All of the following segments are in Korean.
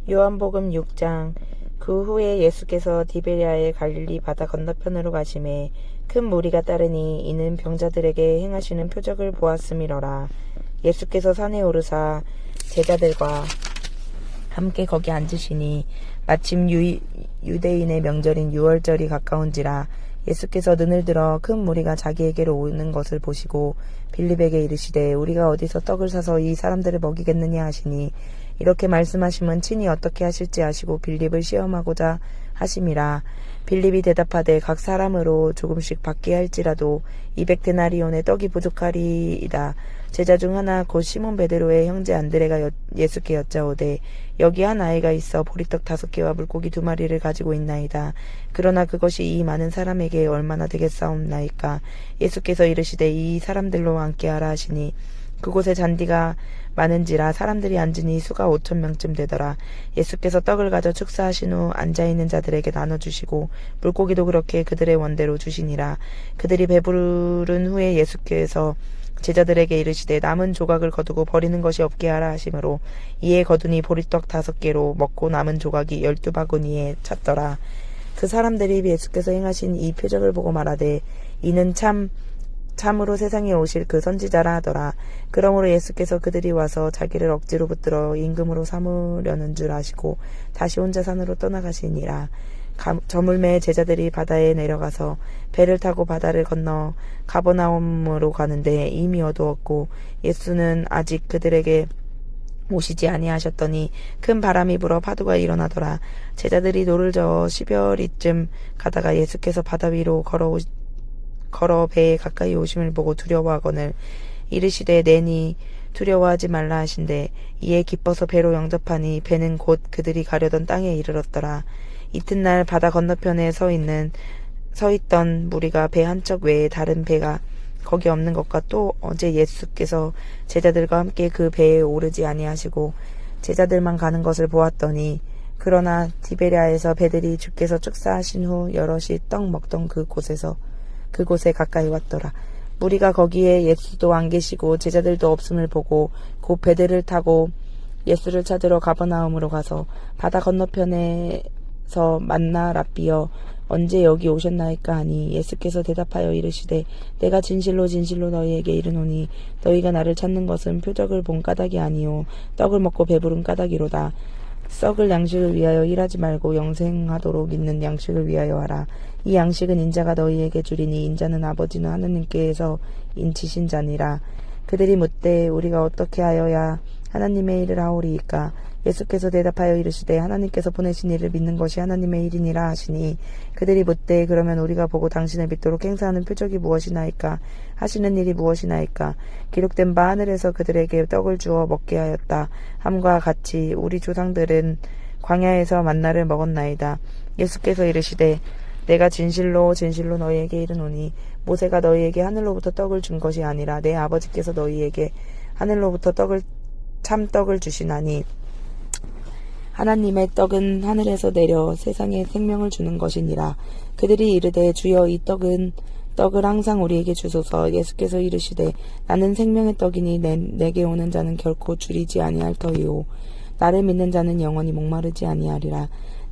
요한복음 6장. 그 후에 예수께서 디베랴의 갈릴리 바다 건너편으로 가시매 큰 무리가 따르니 이는 병자들에게 행하시는 표적을 보았음이러라. 예수께서 산에 오르사 제자들과 함께 거기 앉으시니 마침 유대인의 명절인 유월절이 가까운지라. 예수께서 눈을 들어 큰 무리가 자기에게로 오는 것을 보시고 빌립에게 이르시되 우리가 어디서 떡을 사서 이 사람들을 먹이겠느냐 하시니, 이렇게 말씀하심은 친히 어떻게 하실지 아시고 빌립을 시험하고자 하심이라. 빌립이 대답하되 각 사람으로 조금씩 받게 할지라도 200데나리온의 떡이 부족하리이다. 제자 중 하나 곧 시몬 베드로의 형제 안드레가 예수께 여짜오되 여기 한 아이가 있어 보리떡 5개와 물고기 2마리를 가지고 있나이다. 그러나 그것이 이 많은 사람에게 얼마나 되겠사옵나이까. 예수께서 이르시되 이 사람들로 앉게 하라 하시니 그곳에 잔디가 많은지라 사람들이 앉으니 수가 5,000명쯤 되더라. 예수께서 떡을 가져 축사하신 후 앉아있는 자들에게 나눠주시고 물고기도 그렇게 그들의 원대로 주시니라. 그들이 배부른 후에 예수께서 제자들에게 이르시되 남은 조각을 거두고 버리는 것이 없게 하라 하시므로 이에 거두니 보리떡 5개로 먹고 남은 조각이 12바구니에 찼더라. 그 사람들이 예수께서 행하신 이 표적을 보고 말하되 이는 참으로 세상에 오실 그 선지자라 하더라. 그러므로 예수께서 그들이 와서 자기를 억지로 붙들어 임금으로 삼으려는 줄 아시고 다시 혼자 산으로 떠나가시니라. 저물매 제자들이 바다에 내려가서 배를 타고 바다를 건너 가버나움으로 가는데 이미 어두웠고 예수는 아직 그들에게 오시지 아니하셨더니 큰 바람이 불어 파도가 일어나더라. 제자들이 노를 저어 10여리쯤 가다가 예수께서 바다 위로 걸어 배에 가까이 오심을 보고 두려워하거늘 이르시되 내니 두려워하지 말라 하신대 이에 기뻐서 배로 영접하니 배는 곧 그들이 가려던 땅에 이르렀더라. 이튿날 바다 건너편에 서 있던 무리가 배 한 척 외에 다른 배가 거기 없는 것과 또 어제 예수께서 제자들과 함께 그 배에 오르지 아니하시고 제자들만 가는 것을 보았더니, 그러나 디베랴에서 배들이 주께서 축사하신 후 여럿이 떡 먹던 그곳에 가까이 왔더라. 무리가 거기에 예수도 안 계시고 제자들도 없음을 보고 곧 배들을 타고 예수를 찾으러 가버나움으로 가서 바다 건너편에서 만나 랍비여 언제 여기 오셨나이까 하니, 예수께서 대답하여 이르시되 내가 진실로 진실로 너희에게 이르노니 너희가 나를 찾는 것은 표적을 본 까닭이 아니요 떡을 먹고 배부른 까닭이로다. 썩을 양식을 위하여 일하지 말고 영생하도록 있는 양식을 위하여 하라. 이 양식은 인자가 너희에게 주리니 인자는 아버지는 하나님께서 인치신 자니라. 그들이 묻되 우리가 어떻게 하여야 하나님의 일을 하오리이까. 예수께서 대답하여 이르시되 하나님께서 보내신 이를 믿는 것이 하나님의 일이니라 하시니, 그들이 묻되 그러면 우리가 보고 당신을 믿도록 행사하는 표적이 무엇이나이까. 하시는 일이 무엇이나이까. 기록된 바 하늘에서 그들에게 떡을 주어 먹게 하였다 함과 같이 우리 조상들은 광야에서 만나를 먹었나이다. 예수께서 이르시되 내가 진실로 진실로 너희에게 이르노니 모세가 너희에게 하늘로부터 떡을 준 것이 아니라 내 아버지께서 너희에게 하늘로부터 참떡을 주시나니, 하나님의 떡은 하늘에서 내려 세상에 생명을 주는 것이니라. 그들이 이르되 주여 이 떡을 항상 우리에게 주소서. 예수께서 이르시되 나는 생명의 떡이니 내게 오는 자는 결코 줄이지 아니할 터이요 나를 믿는 자는 영원히 목마르지 아니하리라.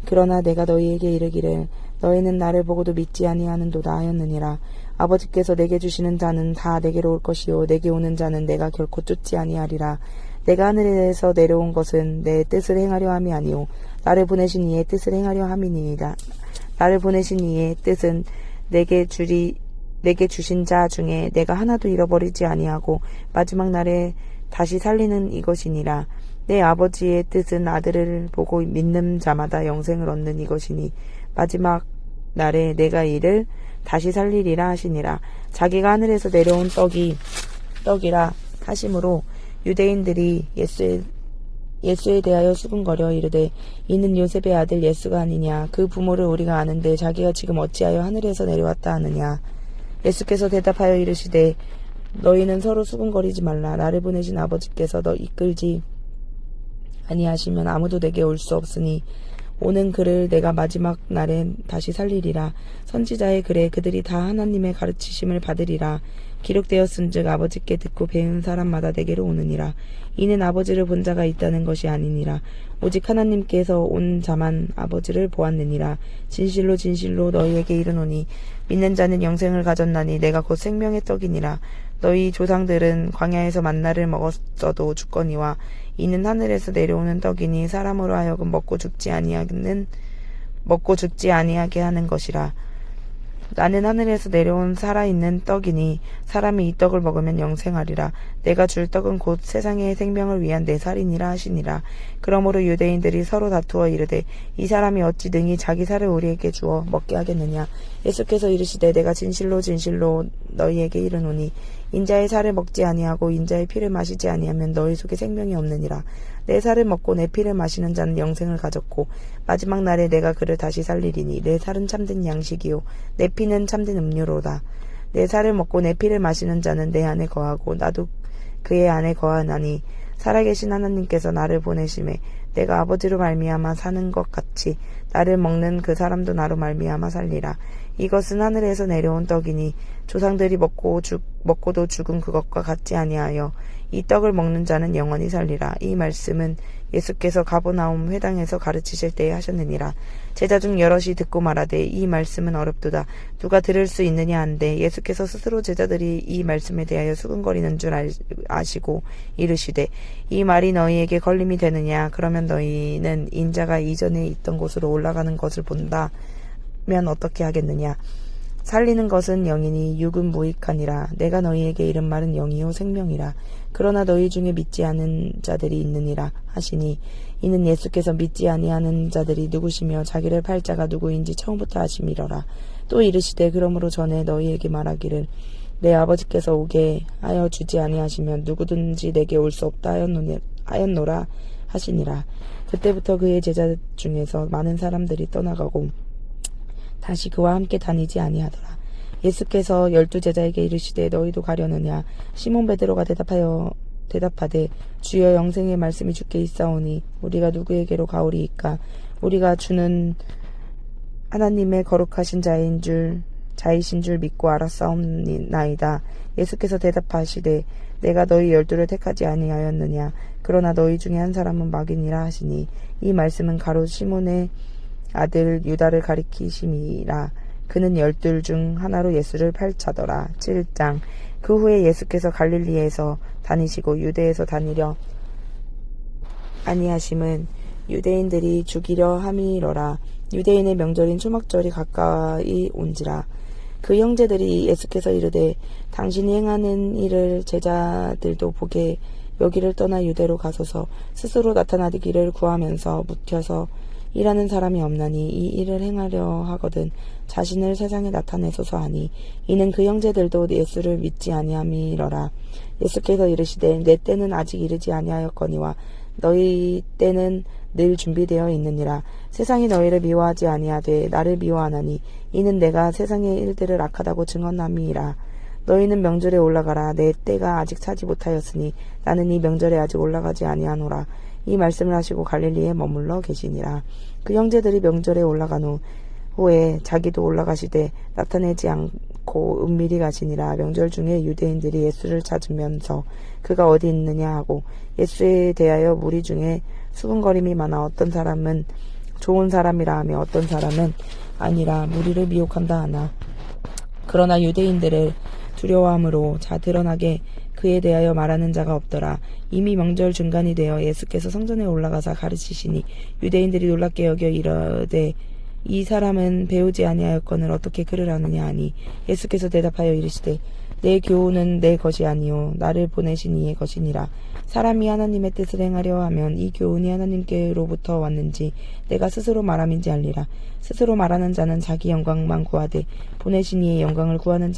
그러나 내가 너희에게 이르기를 너희는 나를 보고도 믿지 아니하는도다 하였느니라. 아버지께서 내게 주시는 자는 다 내게로 올 것이요 내게 오는 자는 내가 결코 쫓지 아니하리라. 내가 하늘에서 내려온 것은 내 뜻을 행하려 함이 아니요 나를 보내신 이의 뜻을 행하려 함이니이다. 나를 보내신 이의 뜻은 내게 주신 자 중에 내가 하나도 잃어버리지 아니하고 마지막 날에 다시 살리는 이것이니라. 내 아버지의 뜻은 아들을 보고 믿는 자마다 영생을 얻는 이것이니 마지막 날에 내가 이를 다시 살리리라 하시니라. 자기가 하늘에서 내려온 떡이라 하심으로 유대인들이 예수에 대하여 수군거려 이르되 이는 요셉의 아들 예수가 아니냐. 그 부모를 우리가 아는데 자기가 지금 어찌하여 하늘에서 내려왔다 하느냐. 예수께서 대답하여 이르시되 너희는 서로 수군거리지 말라. 나를 보내신 아버지께서 너 이끌지 아니하시면 아무도 내게 올 수 없으니 오는 그를 내가 마지막 날엔 다시 살리리라. 선지자의 글에 그들이 다 하나님의 가르치심을 받으리라. 기록되었은즉 아버지께 듣고 배운 사람마다 내게로 오느니라. 이는 아버지를 본 자가 있다는 것이 아니니라. 오직 하나님께서 온 자만 아버지를 보았느니라. 진실로 진실로 너희에게 이르노니 믿는 자는 영생을 가졌나니 내가 곧 생명의 떡이니라. 너희 조상들은 광야에서 만나를 먹었어도 죽거니와 이는 하늘에서 내려오는 떡이니 사람으로 하여금 먹고 죽지 아니하게 하는 것이라. 나는 하늘에서 내려온 살아있는 떡이니 사람이 이 떡을 먹으면 영생하리라. 내가 줄 떡은 곧 세상의 생명을 위한 내 살이니라 하시니라. 그러므로 유대인들이 서로 다투어 이르되 이 사람이 어찌 능히 자기 살을 우리에게 주어 먹게 하겠느냐. 예수께서 이르시되 내가 진실로 진실로 너희에게 이르노니 인자의 살을 먹지 아니하고 인자의 피를 마시지 아니하면 너희 속에 생명이 없느니라. 내 살을 먹고 내 피를 마시는 자는 영생을 가졌고 마지막 날에 내가 그를 다시 살리리니 내 살은 참된 양식이요 내 피는 참된 음료로다. 내 살을 먹고 내 피를 마시는 자는 내 안에 거하고 나도 그의 안에 거하나니 살아계신 하나님께서 나를 보내심에 내가 아버지로 말미암아 사는 것 같이 나를 먹는 그 사람도 나로 말미암아 살리라. 이것은 하늘에서 내려온 떡이니 조상들이 먹고도 죽은 그것과 같지 아니하여 이 떡을 먹는 자는 영원히 살리라. 이 말씀은 예수께서 가버나움 회당에서 가르치실 때에 하셨느니라. 제자 중 여럿이 듣고 말하되 이 말씀은 어렵도다. 누가 들을 수 있느냐 한데 예수께서 스스로 제자들이 이 말씀에 대하여 수근거리는 줄 아시고 이르시되 이 말이 너희에게 걸림이 되느냐. 그러면 너희는 인자가 이전에 있던 곳으로 올라가는 것을 본다면 어떻게 하겠느냐. 살리는 것은 영이니 육은 무익하니라. 내가 너희에게 이른 말은 영이요 생명이라. 그러나 너희 중에 믿지 않은 자들이 있느니라 하시니 이는 예수께서 믿지 아니하는 자들이 누구시며 자기를 팔 자가 누구인지 처음부터 아심이러라. 또 이르시되 그러므로 전에 너희에게 말하기를 내 아버지께서 오게 하여 주지 아니하시면 누구든지 내게 올 수 없다 하였노라 하시니라. 그때부터 그의 제자 중에서 많은 사람들이 떠나가고 다시 그와 함께 다니지 아니하더라. 예수께서 12 제자에게 이르시되 너희도 가려느냐. 시몬 베드로가 대답하되 주여 영생의 말씀이 주께 있사오니 우리가 누구에게로 가오리이까. 우리가 주는 하나님의 거룩하신 자이신 줄 믿고 알았사옵나이다. 예수께서 대답하시되 내가 너희 12를 택하지 아니하였느냐. 그러나 너희 중에 한 사람은 마귀니라 하시니 이 말씀은 가롯 시몬의 아들 유다를 가리키심이라. 그는 12 중 하나로 예수를 팔자더라. 7장. 그 후에 예수께서 갈릴리에서 다니시고 유대에서 다니려 아니하심은 유대인들이 죽이려 함이러라. 유대인의 명절인 초막절이 가까이 온지라. 그 형제들이 예수께서 이르되 당신이 행하는 일을 제자들도 보게 여기를 떠나 유대로 가소서. 스스로 나타나기를 구하면서 묵혀서 일하는 사람이 없나니 이 일을 행하려 하거든 자신을 세상에 나타내소서 하니 이는 그 형제들도 예수를 믿지 아니함이러라. 예수께서 이르시되 내 때는 아직 이르지 아니하였거니와 너희 때는 늘 준비되어 있느니라. 세상이 너희를 미워하지 아니하되 나를 미워하나니 이는 내가 세상의 일들을 악하다고 증언함이라. 너희는 명절에 올라가라. 내 때가 아직 차지 못하였으니 나는 이 명절에 아직 올라가지 아니하노라. 이 말씀을 하시고 갈릴리에 머물러 계시니라. 그 형제들이 명절에 올라간 후에 자기도 올라가시되 나타내지 않고 은밀히 가시니라. 명절 중에 유대인들이 예수를 찾으면서 그가 어디 있느냐 하고 예수에 대하여 무리 중에 수군거림이 많아 어떤 사람은 좋은 사람이라 하며 어떤 사람은 아니라 무리를 미혹한다 하나. 그러나 유대인들을 두려워함으로 드러나게 그에 대하여 말하는 자가 없더라. 이미 명절 중간이 되어 예수께서 성전에 올라가사 가르치시니 유대인들이 놀랍게 여겨 이르되 이 사람은 배우지 아니하였거늘 어떻게 그를 아느냐 하니 예수께서 대답하여 이르시되 내 교훈은 내 것이 아니요 나를 보내신 이의 것이니라. 사람이 하나님의 뜻을 행하려 하면 이 교훈이 하나님께로부터 왔는지 내가 스스로 말함인지 알리라. 스스로 말하는 자는 자기 영광만 구하되 보내신 이의 영광을 구하는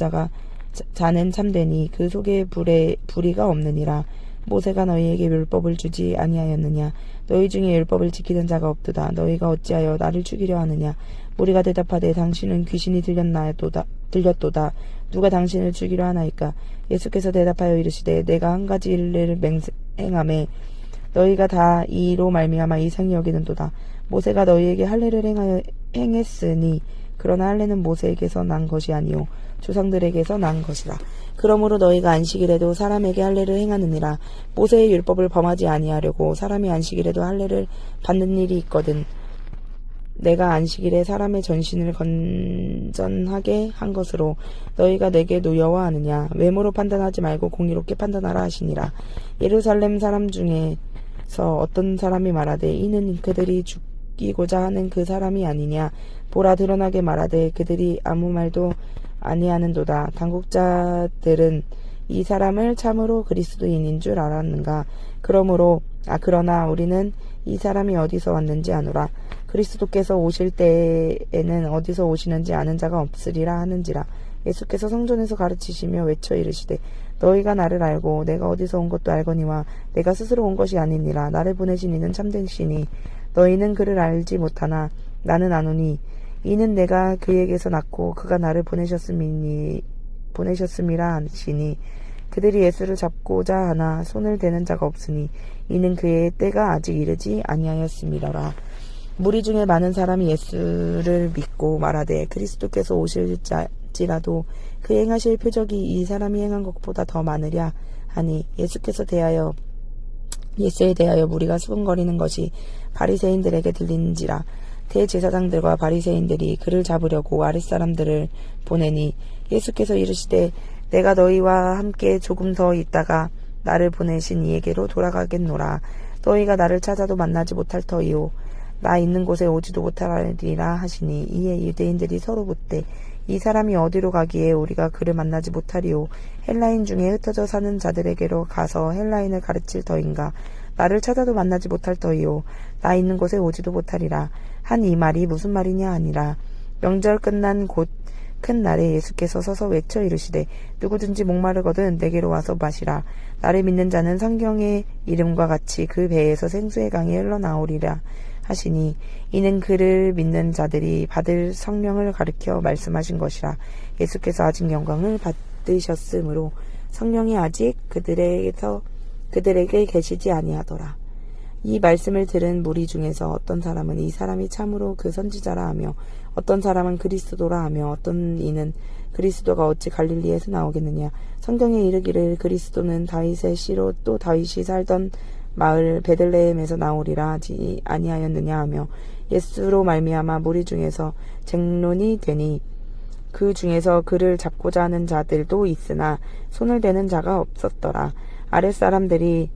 자는 참되니 그 속에 불의가 없느니라. 모세가 너희에게 율법을 주지 아니하였느냐. 너희 중에 율법을 지키는 자가 없도다. 너희가 어찌하여 나를 죽이려 하느냐. 무리가 대답하되 당신은 귀신이 들렸도다. 누가 당신을 죽이려 하나이까. 예수께서 대답하여 이르시되 내가 한 가지 일을 행하매 너희가 다 이로 말미암아 이상히 여기는도다. 모세가 너희에게 할례를 행했으니 그러나 할례는 모세에게서 난 것이 아니요 조상들에게서 난 것이라. 그러므로 너희가 안식일에도 사람에게 할례를 행하느니라. 모세의 율법을 범하지 아니하려고 사람이 안식일에도 할례를 받는 일이 있거든. 내가 안식일에 사람의 전신을 건전하게 한 것으로 너희가 내게 노여워하느냐. 외모로 판단하지 말고 공의롭게 판단하라 하시니라. 예루살렘 사람 중에서 어떤 사람이 말하되 이는 그들이 죽이고자 하는 그 사람이 아니냐. 보라, 드러나게 말하되 그들이 아무 말도 아니하는도다. 당국자들은 이 사람을 참으로 그리스도인인 줄 알았는가. 그러나 우리는 이 사람이 어디서 왔는지 아노라. 그리스도께서 오실 때에는 어디서 오시는지 아는 자가 없으리라 하는지라. 예수께서 성전에서 가르치시며 외쳐 이르시되 너희가 나를 알고 내가 어디서 온 것도 알거니와 내가 스스로 온 것이 아니니라. 나를 보내신 이는 참된 시니 너희는 그를 알지 못하나 나는 아노니 이는 내가 그에게서 났고 그가 나를 보내셨음이라 하시니 그들이 예수를 잡고자 하나 손을 대는 자가 없으니 이는 그의 때가 아직 이르지 아니하였음이라. 무리 중에 많은 사람이 예수를 믿고 말하되 그리스도께서 오실지라도 그 행하실 표적이 이 사람이 행한 것보다 더 많으랴 하니 예수에 대하여 무리가 수군거리는 것이 바리새인들에게 들린지라. 대제사장들과 바리새인들이 그를 잡으려고 아랫사람들을 보내니 예수께서 이르시되 내가 너희와 함께 조금 더 있다가 나를 보내신 이에게로 돌아가겠노라. 너희가 나를 찾아도 만나지 못할 터이요 나 있는 곳에 오지도 못하리라 하시니 이에 유대인들이 서로 묻되 이 사람이 어디로 가기에 우리가 그를 만나지 못하리요. 헬라인 중에 흩어져 사는 자들에게로 가서 헬라인을 가르칠 터인가. 나를 찾아도 만나지 못할 터이요 나 있는 곳에 오지도 못하리라 한 이 말이 무슨 말이냐 하니라. 명절 끝난 곧 큰 날에 예수께서 서서 외쳐 이르시되 누구든지 목마르거든 내게로 와서 마시라. 나를 믿는 자는 성경의 이름과 같이 그 배에서 생수의 강이 흘러나오리라 하시니 이는 그를 믿는 자들이 받을 성령을 가리켜 말씀하신 것이라. 예수께서 아직 영광을 받으셨으므로 성령이 아직 그들에게 계시지 아니하더라. 이 말씀을 들은 무리 중에서 어떤 사람은 이 사람이 참으로 그 선지자라 하며 어떤 사람은 그리스도라 하며 어떤 이는 그리스도가 어찌 갈릴리에서 나오겠느냐. 성경에 이르기를 그리스도는 다윗의 씨로 또 다윗이 살던 마을 베들레헴에서 나오리라 하지 아니하였느냐 하며 예수로 말미암아 무리 중에서 쟁론이 되니 그 중에서 그를 잡고자 하는 자들도 있으나 손을 대는 자가 없었더라. 아랫사람들이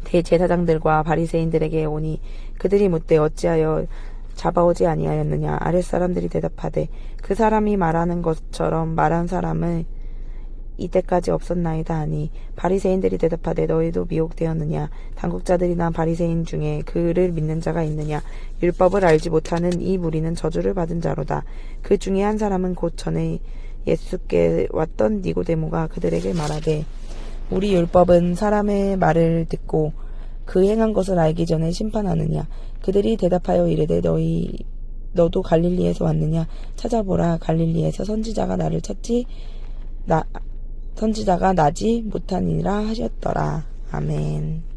대제사장들과 바리새인들에게 오니 그들이 묻되 어찌하여 잡아오지 아니하였느냐. 아랫사람들이 대답하되 그 사람이 말하는 것처럼 말한 사람은 이때까지 없었나이다 하니 바리새인들이 대답하되 너희도 미혹되었느냐. 당국자들이나 바리새인 중에 그를 믿는 자가 있느냐. 율법을 알지 못하는 이 무리는 저주를 받은 자로다. 그 중에 한 사람은 곧 전에 예수께 왔던 니고데모가 그들에게 말하되 우리 율법은 사람의 말을 듣고 그 행한 것을 알기 전에 심판하느냐. 그들이 대답하여 이르되 너도 갈릴리에서 왔느냐. 찾아보라. 갈릴리에서 선지자가 나지 못하니라 하셨더라. 아멘.